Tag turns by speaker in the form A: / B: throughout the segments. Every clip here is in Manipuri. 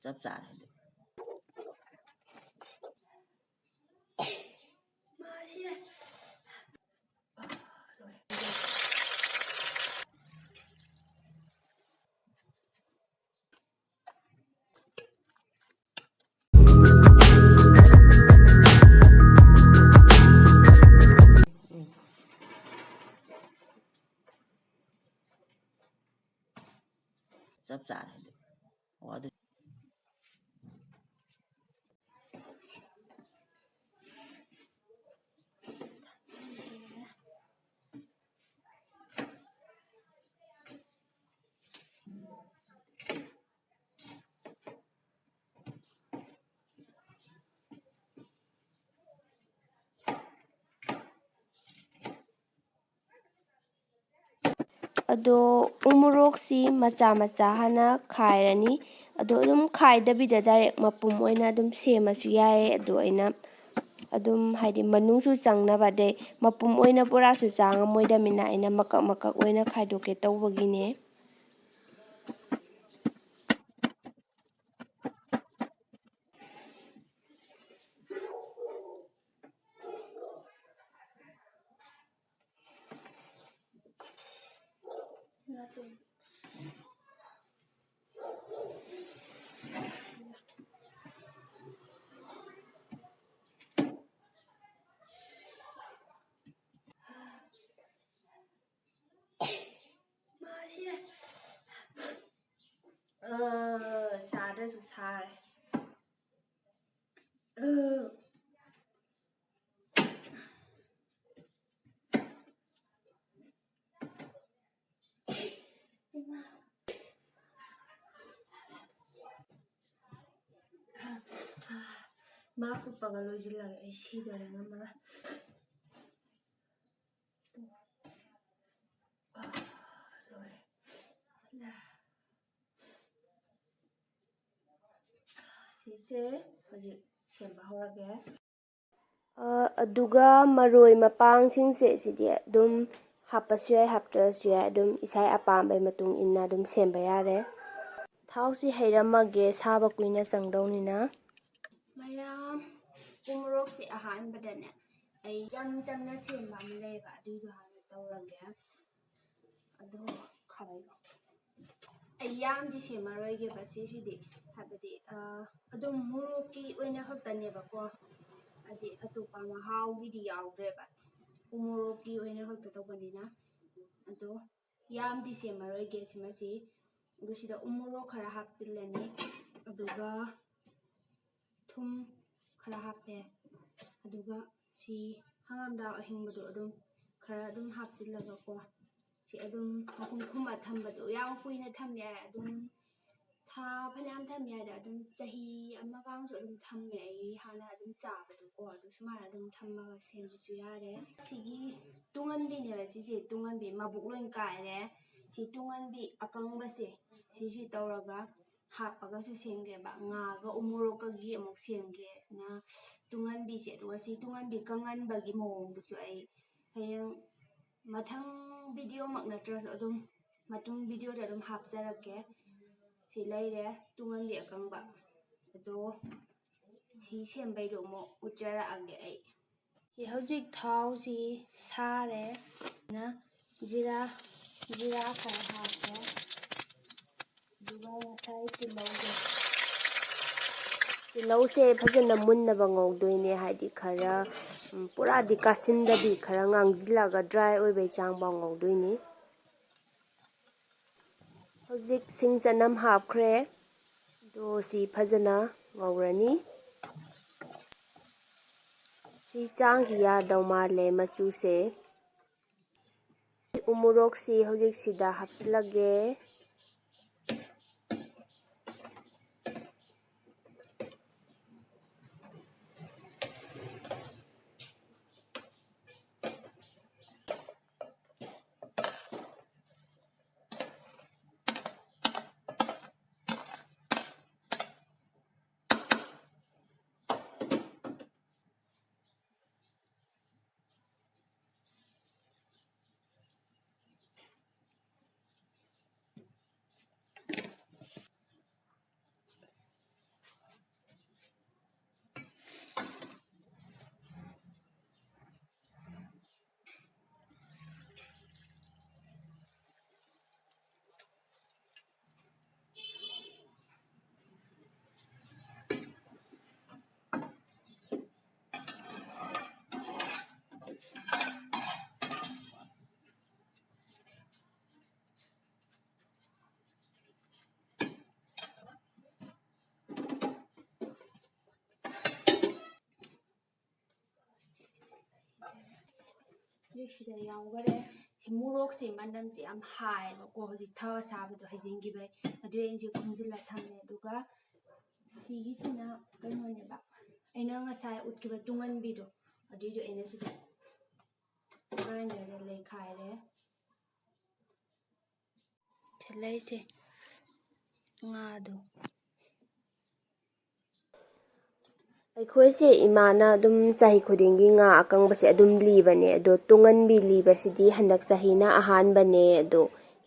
A: चप चारे चप चारे और
B: ꯑꯗꯣ ꯎꯃꯣꯔꯣꯛꯁꯤ ꯃꯆꯥ ꯃꯆꯥ ꯍꯥꯟꯅ ꯈꯥꯏꯔꯅꯤ ꯑꯗꯣ ꯑꯗꯨꯝ ꯈꯥꯏꯗꯕꯤꯗ ꯗꯥꯏꯔꯦꯛ ꯃꯄꯨꯝ ꯑꯣꯏꯅ ꯑꯗꯨꯝ ꯁꯦꯝꯃꯁꯨ ꯌꯥꯏ ꯑꯗꯣ ꯑꯩꯅ ꯑꯗꯨꯝ ꯍꯥꯏꯗꯤ ꯃꯅꯨꯡꯁꯨ ꯆꯪꯅꯕ ꯑꯗꯩ ꯃꯄꯨꯝ ꯑꯣꯏꯅ ꯄꯨꯔꯥꯁꯨ ꯆꯥꯉꯝꯃꯣꯏꯗꯃꯤꯅ ꯑꯩꯅ ꯃꯀꯛ ꯃꯀꯛ ꯑꯣꯏꯅ ꯈꯥꯏꯗꯣꯛꯀꯦ ꯇꯧꯕꯒꯤꯅꯦ ꯆꯥꯗ꯭ꯔꯁꯨ ꯁꯥꯔꯦ ꯃꯥꯛꯁ ꯎꯞꯄꯒ ꯂꯣꯏꯁꯤꯜꯂꯒꯦ ꯑꯩ ꯁꯤꯗꯣꯔꯦ ꯉꯝꯃꯔꯣꯏ ꯁꯤꯁꯦ ꯍꯧꯖꯤꯛ ꯁꯦꯝꯕ ꯍꯧꯔꯒꯦ ꯑꯗꯨꯒ ꯃꯔꯣꯏ ꯃꯄꯥꯡꯁꯤꯡꯁꯦ ꯁꯤꯗꯤ ꯑꯗꯨꯝ ꯍꯥꯞꯄꯁꯨ ꯌꯥꯏ ꯍꯥꯞꯇ꯭ꯔꯁꯨ ꯌꯥꯏ ꯑꯗꯨꯝ ꯏꯁꯥ ꯑꯄꯥꯝꯕꯩ ꯃꯇꯨꯡ ꯏꯟꯅ ꯑꯗꯨꯝ ꯁꯦꯝꯕ ꯌꯥꯔꯦ ꯊꯥꯎꯁꯤ ꯍꯩꯔꯝꯃꯒꯦ ꯁꯥꯕ ꯀꯨꯏꯅ ꯆꯪꯗꯧꯅꯤꯅ ꯃꯌꯥꯝ ꯎꯃꯣꯔꯣꯛꯁꯦ ꯑꯍꯥꯟꯕꯗꯅꯦ ꯑꯩ ꯆꯝꯅ ꯁꯦꯝꯕ ꯑꯃ ꯂꯩꯌꯦꯕ ꯑꯗꯨꯏꯗꯣ ꯍꯥꯟꯅ ꯇꯧꯔꯒꯦ ꯑꯗꯣ ꯑꯩ ꯌꯥꯝꯗꯤ ꯁꯦꯝꯃꯔꯣꯏꯒꯦꯕ ꯁꯤꯁꯤꯗꯤ ꯍꯥꯏꯕꯗꯤ ꯑꯗꯨꯝ ꯃꯣꯔꯣꯛꯀꯤ ꯑꯣꯏꯅ ꯈꯛꯇꯅꯦꯕꯀꯣ ꯍꯥꯏꯗꯤ ꯑꯇꯣꯞꯄ ꯃꯍꯥꯎꯒꯤꯗꯤ ꯌꯥꯎꯗ꯭ꯔꯦꯕ ꯎꯃꯣꯔꯣꯛꯀꯤ ꯑꯣꯏꯅ ꯈꯛꯇ ꯇꯧꯕꯅꯤꯅ ꯑꯗꯣ ꯌꯥꯝꯗꯤ ꯁꯦꯝꯃꯔꯣꯏꯒꯦ ꯁꯤꯃꯁꯤ ꯑꯗꯨ ꯁꯤꯗ ꯎꯃꯣꯔꯣꯛ ꯈꯔ ꯍꯥꯞꯆꯤꯜꯂꯅꯤ ꯑꯗꯨꯒ ꯊꯨꯝ ꯈꯔ ꯍꯥꯞꯄꯦ ꯑꯗꯨꯒ ꯁꯤ ꯍꯪꯒꯥꯝꯊꯥꯎ ꯑꯍꯤꯡꯕꯗꯣ ꯑꯗꯨꯝ ꯈꯔ ꯑꯗꯨꯝ ꯍꯥꯞꯆꯤꯜꯂꯒꯀꯣ ꯁꯤ ꯑꯗꯨꯝ ꯃꯈꯨꯝ ꯈꯨꯝꯃ ꯊꯝꯕꯗꯣ ꯌꯥꯝ ꯀꯨꯏꯅ ꯊꯝ ꯌꯥꯏ ꯑꯗꯨꯝ ꯊꯥ ꯐꯅꯌꯥꯝ ꯊꯝ ꯌꯥꯏꯗ ꯑꯗꯨꯝ ꯆꯍꯤ ꯑꯃꯒꯁꯨ ꯑꯗꯨꯝ ꯊꯝꯃꯦ ꯑꯩ ꯍꯥꯟꯅ ꯑꯗꯨم ꯆꯥꯕꯗꯣꯀꯣ ꯑꯗꯨ ꯁꯨꯃꯥꯏꯅ ꯑꯗꯨꯝ ꯊꯝꯃꯒ ꯁꯦꯝꯕꯁꯨ ꯌꯥꯔꯦ ꯁꯤꯒꯤ ꯇꯨꯡꯍꯟꯕꯤꯅꯦꯕ ꯁꯤꯁꯦ ꯇꯨꯡꯍꯟꯕꯤ ꯃꯕꯨꯛ ꯂꯣꯏ ꯀꯥꯏꯔꯦ ꯁꯤ ꯇꯨꯡꯍꯟꯕꯤ ꯑꯀꯪꯕꯁꯦ ꯁꯤꯁꯤ ꯇꯧꯔꯒ ꯍꯥꯞꯄꯒꯁꯨ ꯁꯦꯝꯒꯦꯕ ꯉꯥꯒ ꯎꯃꯣꯔꯣꯛꯀꯒꯤ ꯑꯃꯨꯛ ꯁꯦꯝꯒꯦ ꯑꯁꯤꯅ ꯇꯨꯡꯍꯟꯕꯤꯁꯦ ꯑꯗꯨꯒ ꯁꯤ ꯇꯨꯡꯍꯟꯕꯤ ꯀꯪꯍꯟꯕꯒꯤ ꯃꯑꯣꯡꯗꯨꯁꯨ ꯑꯩ ꯍꯌꯦꯡ ꯃꯊꯪ ꯚꯤꯗꯤꯑꯣꯃꯛ ꯅꯠꯇ꯭ꯔꯁꯨ ꯑꯗꯨꯝ ꯃꯇꯨꯡ ꯚꯤꯗꯤꯑꯣꯗ ꯑꯗꯨꯝ ꯍꯥꯞꯆꯔꯛꯀꯦ ꯁꯤ ꯂꯩꯔꯦ ꯇꯨꯡꯍꯟꯕꯤ ꯑꯀꯪꯕ ꯑꯗꯣ ꯁꯤ ꯁꯦꯝꯕꯩꯗꯣ ꯑꯃꯨꯛ ꯎꯠꯆꯔꯛꯑꯒꯦ ꯑꯩ ꯁꯤ ꯍꯧꯖꯤꯛ ꯊꯥꯎꯁꯤ ꯁꯥꯔꯦ ꯖꯤꯔꯥ ꯈꯔ ꯍꯥꯞꯄꯦ ꯑꯗꯨꯒ ꯉꯁꯥꯏ ꯇꯤꯜꯍꯧꯁꯦ ꯐꯖꯅ ꯃꯨꯟꯅꯕ ꯉꯧꯗꯣꯏꯅꯦ ꯍꯥꯏꯗꯤ ꯈꯔ ꯄꯨꯔꯥꯗꯤ ꯀꯥꯁꯤꯟꯗꯕꯤ ꯈꯔ ꯉꯥꯡꯁꯤꯜꯂꯒ ꯗ꯭ꯔꯥꯏ ꯑꯣꯏꯕꯩ ꯆꯥꯡꯐꯥꯎ ꯉꯧꯗꯣꯏꯅꯤ ꯍꯧꯖꯤꯛ ꯁꯤꯡ ꯆꯅꯝ ꯍꯥꯞꯈ꯭ꯔꯦ ꯑꯗꯣ ꯁꯤ ꯐꯖꯅ ꯉꯧꯔꯅꯤ ꯁꯤ ꯆꯥꯡꯁꯤ ꯌꯥꯗꯧ ꯃꯥꯜꯂꯦ ꯃꯆꯨꯁꯦ ꯎꯃꯣꯔꯣꯛꯁꯤ ꯍꯧꯖꯤꯛꯁꯤꯗ ꯍꯥꯞꯆꯤꯜꯂꯒꯦ ꯍꯧꯖꯤꯛꯁꯤꯗ ꯌꯥꯎꯈꯔꯦ ꯃꯣꯔꯣꯛꯁꯦ ꯃꯅꯝꯁꯦ ꯌꯥꯝ ꯍꯥꯏꯌꯦꯕꯀꯣ ꯍꯧꯖꯤꯛ ꯊꯥꯎ ꯑꯁꯥꯕꯗꯣ ꯍꯩꯖꯤꯟꯈꯤꯕꯩ ꯑꯗꯨꯏ ꯑꯩꯁꯦ ꯈꯨꯝꯖꯤꯜꯂ ꯊꯝꯃꯦ ꯑꯗꯨꯒ ꯁꯤꯒꯤꯁꯤꯅ ꯀꯩꯅꯣꯅꯦꯕ ꯑꯩꯅ ꯉꯁꯥꯏ ꯎꯠꯈꯤꯕ ꯇꯨꯡꯍꯟꯕꯤꯗꯣ ꯑꯗꯨꯏꯗꯣ ꯑꯩꯅ ꯁꯤꯗ ꯒ꯭ꯔꯥꯏꯟꯗꯔꯗ ꯂꯩꯈꯥꯏꯔꯦ ꯂꯩꯁꯦ ꯉꯥꯗꯣ
C: ꯑꯩꯈꯣꯏꯁꯦ ꯏꯃꯥꯅ ꯑꯗꯨꯝ ꯆꯍꯤ ꯈꯨꯗꯤꯡꯒꯤ ꯉꯥ ꯑꯀꯪꯕꯁꯦ ꯑꯗꯨꯝ ꯂꯤꯕꯅꯦ ꯑꯗꯣ ꯇꯨꯡꯍꯟꯕꯤ ꯂꯤꯕꯁꯤꯗꯤ ꯍꯟꯗꯛ ꯆꯍꯤꯅ ꯑꯍꯥꯟꯕꯅꯦ ꯑꯗꯣ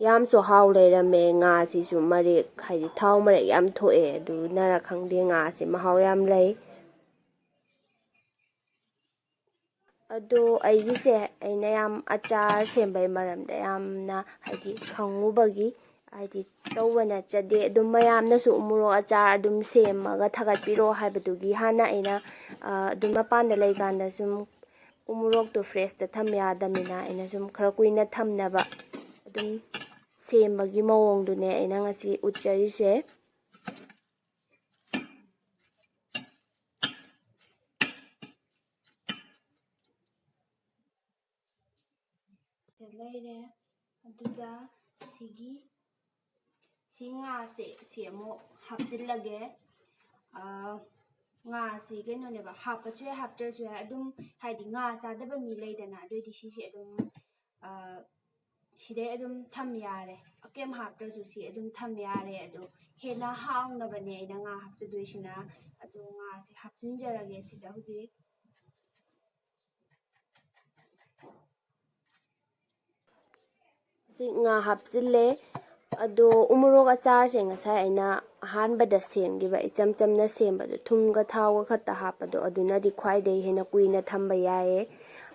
C: ꯌꯥꯝꯁꯨ ꯍꯥꯎ ꯂꯩꯔꯝꯃꯦ ꯉꯥꯁꯤꯁꯨ ꯃꯔꯦꯛ ꯍꯥꯏꯗꯤ ꯊꯥꯎ ꯃꯔꯦꯛ ꯌꯥꯝ ꯊꯣꯛꯑꯦ ꯑꯗꯨꯅꯔ ꯈꯪꯗꯦ ꯉꯥꯁꯦ ꯃꯍꯥꯎ ꯌꯥꯝ ꯂꯩ ꯑꯗꯣ ꯑꯩꯒꯤꯁꯦ ꯑꯩꯅ ꯌꯥꯝ ꯑꯆꯥꯔ ꯁꯦꯝꯕꯩ ꯃꯔꯝꯗ ꯌꯥꯝꯅ ꯍꯥꯏꯗꯤ ꯈꯪꯉꯨꯕꯒꯤ ꯍꯥꯏꯗꯤ ꯇꯧꯕ ꯅꯠꯆꯗꯦ ꯑꯗꯨꯝ ꯃꯌꯥꯝꯅꯁꯨ ꯎꯃꯣꯔꯣꯛ ꯑꯆꯥꯔ ꯑꯗꯨꯝ ꯁꯦꯝꯃꯒ ꯊꯥꯒꯠꯄꯤꯔꯛꯑꯣ ꯍꯥꯏꯕꯗꯨꯒꯤ ꯍꯥꯟꯅ ꯑꯩꯅ ꯑꯗꯨꯝ ꯃꯄꯥꯟꯗ ꯂꯩꯀꯥꯟꯗ ꯁꯨꯝ ꯎꯃꯣꯔꯣꯛꯇꯣ ꯐ꯭ꯔꯦꯁꯇ ꯊꯝ ꯌꯥꯗꯕꯅꯤꯅ ꯑꯩꯅ ꯁꯨꯝ ꯈꯔ ꯀꯨꯏꯅ ꯊꯝꯅꯕ ꯑꯗꯨꯝ ꯁꯦꯝꯕꯒꯤ ꯃꯑꯣꯡꯗꯨꯅꯦ ꯑꯩꯅ ꯉꯁꯤ ꯎꯠꯆꯔꯤꯁꯦ
B: ꯂꯩꯔꯦ ꯑꯗꯨꯒ ꯁꯤ ꯉꯥꯁꯦ ꯁꯤ ꯑꯃꯨꯛ ꯍꯥꯞꯆꯤꯜꯂꯒꯦ ꯉꯥꯁꯤ ꯀꯩꯅꯣꯅꯦꯕ ꯍꯥꯞꯄꯁꯨ ꯌꯥꯏ ꯍꯥꯞꯇ꯭ꯔꯁꯨ ꯌꯥꯏ ꯑꯗꯨꯝ ꯍꯥꯏꯗꯤ ꯉꯥ ꯆꯥꯗꯕ ꯃꯤ ꯂꯩꯗꯅ ꯑꯗꯨꯏꯗꯤ ꯁꯤꯁꯦ ꯑꯗꯨꯝ ꯁꯤꯗꯩ ꯑꯗꯨꯝ ꯊꯝ ꯌꯥꯔꯦ ꯀꯩꯝ ꯍꯥꯞꯇ꯭ꯔꯁꯨ ꯁꯤ ꯑꯗꯨꯝ ꯊꯝ ꯌꯥꯔꯦ ꯑꯗꯣ ꯍꯦꯟꯅ ꯍꯥꯎꯅꯕꯅꯦ ꯑꯩꯅ ꯉꯥ ꯍꯥꯞꯆꯗꯣꯏꯁꯤꯅ ꯑꯗꯣ ꯉꯥꯁꯦ ꯍꯥꯞꯆꯤꯟꯖꯔꯒꯦ ꯁꯤꯗ ꯍꯧꯖꯤꯛ
C: ꯉꯥ ꯍꯥꯞꯆꯤꯜꯂꯦ ꯑꯗꯣ ꯎꯃꯣꯔꯣꯛ ꯑꯆꯥꯔꯁꯦ ꯉꯁꯥꯏ ꯑꯩꯅ ꯑꯍꯥꯟꯕꯗ ꯁꯦꯝꯈꯤꯕ ꯏꯆꯝ ꯆꯝꯅ ꯁꯦꯝꯕꯗꯣ ꯊꯨꯝꯒ ꯊꯥꯎꯒ ꯈꯛꯇ ꯍꯥꯞꯄꯗꯣ ꯑꯗꯨꯅꯗꯤ ꯈ꯭ꯋꯥꯏꯗꯒꯤ ꯍꯦꯟꯅ ꯀꯨꯏꯅ ꯊꯝꯕ ꯌꯥꯏꯌꯦ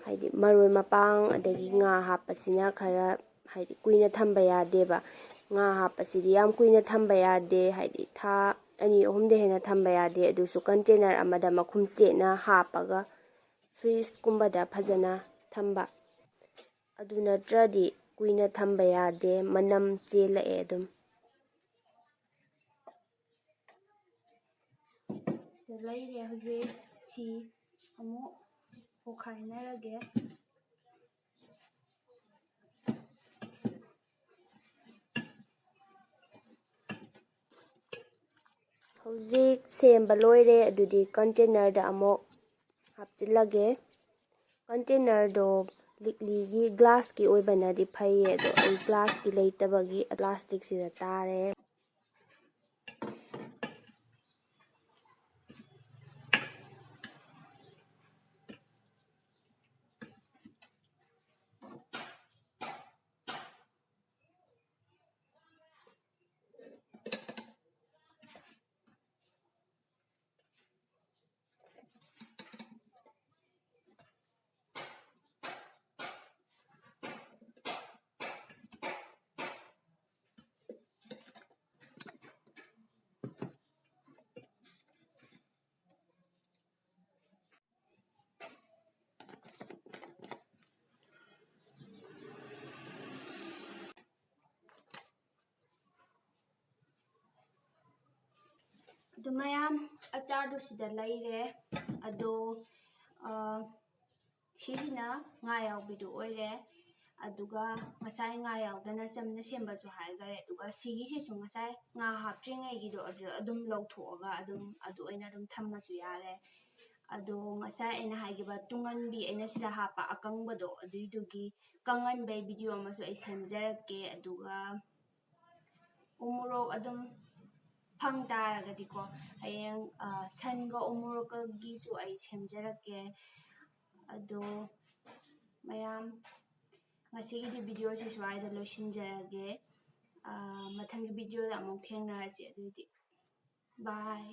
C: ꯍꯥꯏꯗꯤ ꯃꯔꯣꯏ ꯃꯄꯥꯡ ꯑꯗꯒꯤ ꯉꯥ ꯍꯥꯞꯄꯁꯤꯅ ꯈꯔ ꯍꯥꯏꯗꯤ ꯀꯨꯏꯅ ꯊꯝꯕ ꯌꯥꯗꯦꯕ ꯉꯥ ꯍꯥꯞꯄꯁꯤꯗꯤ ꯌꯥꯝ ꯀꯨꯏꯅ ꯊꯝꯕ ꯌꯥꯗꯦ ꯍꯥꯏꯗꯤ ꯊꯥ 2-3 ꯍꯦꯟꯅ ꯊꯝꯕ ꯌꯥꯗꯦ ꯑꯗꯨꯁꯨ ꯀꯟꯇꯦꯅꯔ ꯑꯃꯗ ꯃꯈꯨꯝ ꯆꯦꯠꯅ ꯍꯥꯞꯄꯒ ꯐ꯭ꯔꯤꯖꯀꯨꯝꯕꯗ ꯐꯖꯅ ꯊꯝꯕ ꯑꯗꯨ ꯅꯠꯇ꯭ꯔꯗꯤ ꯀꯨꯏꯅ ꯊꯝꯕ ꯌꯥꯗꯦ ꯃꯅꯝ ꯆꯦꯜꯂꯛꯑꯦ ꯑꯗꯨꯝ
B: ꯂꯩꯔꯦ ꯍꯧꯖꯤꯛ ꯁꯤ ꯑꯃꯨꯛ ꯑꯣꯠꯈꯥꯏꯅꯔꯒꯦ
C: ꯍꯧꯖꯤꯛ ꯁꯦꯝꯕ ꯂꯣꯏꯔꯦ ꯑꯗꯨꯗꯤ ꯀꯟꯇꯦꯅꯔꯗ ꯑꯃꯨꯛ ꯍꯥꯞꯆꯤꯜꯂꯒꯦ ꯀꯟꯇꯦꯅꯔꯗꯣ ꯂꯤꯛꯂꯤꯒꯤ ꯒ꯭ꯂꯥꯁꯀꯤ ꯑꯣꯏꯕꯅꯗꯤ ꯐꯩꯌꯦ ꯑꯗꯣ ꯑꯩ ꯒ꯭ꯂꯥꯁꯀꯤ ꯂꯩꯇꯕꯒꯤ ꯄ꯭ꯂꯥꯁꯇꯤꯛꯁꯤꯗ ꯇꯥꯔꯦ
B: ꯑꯗꯨ ꯃꯌꯥꯝ ꯑꯆꯥꯔꯗꯨ ꯁꯤꯗ ꯂꯩꯔꯦ ꯑꯗꯣ ꯁꯤꯁꯤꯅ ꯉꯥ ꯌꯥꯎꯕꯤꯗꯨ ꯑꯣꯏꯔꯦ ꯑꯗꯨꯒ ꯉꯁꯥꯏ ꯉꯥ ꯌꯥꯎꯗꯅ ꯆꯝꯅ ꯁꯦꯝꯕꯁꯨ ꯍꯥꯏꯈꯔꯦ ꯑꯗꯨꯒ ꯁꯤꯒꯤꯁꯤꯁꯨ ꯉꯁꯥꯏ ꯉꯥ ꯍꯥꯞꯇ꯭ꯔꯤꯉꯩꯒꯤꯗꯣ ꯑꯗꯨꯝ ꯂꯧꯊꯣꯛꯑꯒ ꯑꯗꯨ ꯑꯣꯏꯅ ꯑꯗꯨꯝ ꯊꯝꯃꯁꯨ ꯌꯥꯔꯦ ꯑꯗꯣ ꯉꯁꯥꯏ ꯑꯩꯅ ꯍꯥꯏꯈꯤꯕ ꯇꯨꯡꯍꯟꯕꯤ ꯑꯩꯅ ꯁꯤꯗ ꯍꯥꯞꯄ ꯑꯀꯪꯕꯗꯣ ꯑꯗꯨꯏꯗꯨꯒꯤ ꯀꯪꯍꯟꯕꯩ ꯚꯤꯗꯤꯑꯣ ꯑꯃꯁꯨ ꯑꯩ ꯁꯦꯝꯖꯔꯛꯀꯦ ꯑꯗꯨꯒ ꯎꯃꯣꯔꯣꯛ ꯑꯗꯨꯝ ꯐꯪ ꯇꯥꯔꯒꯗꯤꯀꯣ ꯍꯌꯦꯡ ꯁꯟꯒ ꯎꯃꯣꯔꯣꯛꯀꯒꯤꯁꯨ ꯑꯩ ꯁꯦꯝꯖꯔꯛꯀꯦ ꯑꯗꯣ ꯃꯌꯥꯝ ꯉꯁꯤꯒꯤꯗꯤ ꯚꯤꯗꯤꯑꯣꯁꯤ ꯁ꯭ꯋꯥꯏꯗ ꯂꯣꯏꯁꯤꯟꯖꯔꯒꯦ ꯃꯊꯪꯒꯤ ꯚꯤꯗꯤꯑꯣꯗ ꯑꯃꯨꯛ ꯊꯦꯡꯅꯔꯁꯤ ꯑꯗꯨꯏꯗꯤ ꯕꯥꯏ